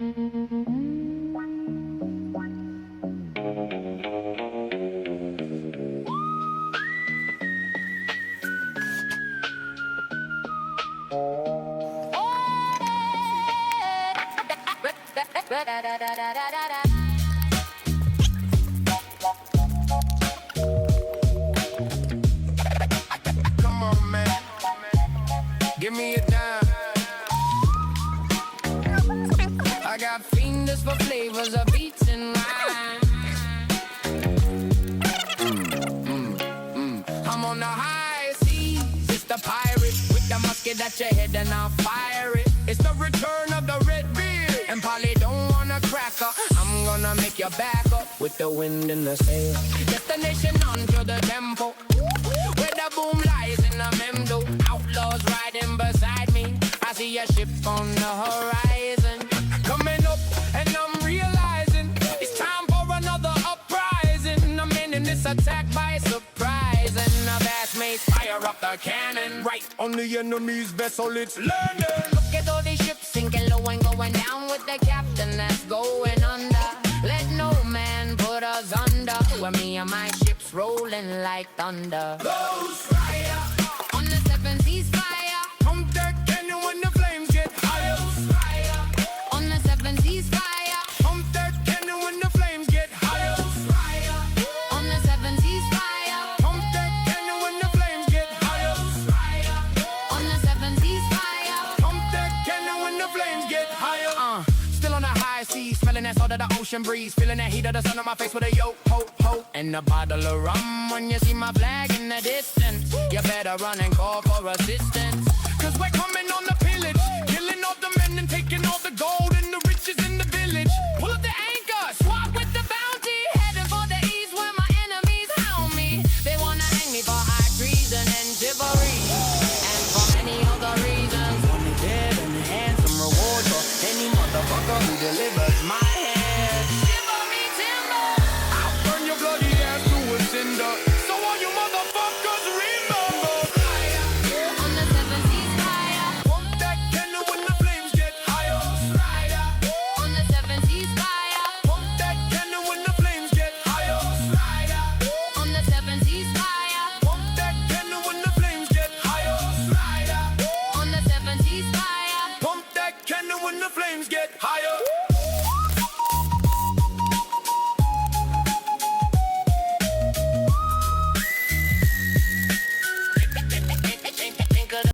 Come on, man. Give me a dime. I got fiends for flavors of beats and rhyme. I'm on the high seas. It's the pirate with the musket at your head and I'll fire it. It's the return of the red beard. And Polly don't wanna cracker. I'm gonna make you back up with the wind in the sail. Destination onto the tempo. Where the boom lies in the memdo. Outlaws riding beside me. I see a ship on the horizon. Coming up and I'm realizing it's time for another uprising. I'm in this attack by surprise. And the vast mates fire up the cannon. Right on the enemy's vessel, it's landing. Look at all these ships sinking low and going down with the captain that's going under. Let no man put us under. When me and my ships rolling like thunder. Those fire on the seven seas fire. Pump that cannon when the flames get higher. Fire on the seven seas fire. Pump that cannon when the flames get higher. Fire on the seven seas fire. Pump that cannon when the flames get higher. Fire on the seven seas fire. Pump that cannon when the flames get higher. Still on the high seas, smelling that salt of the ocean breeze, feeling that heat of the sun on my face with a yo ho ho and a bottle of rum. When you see my flag in the distance, you better run and call for assistance, 'cause we're coming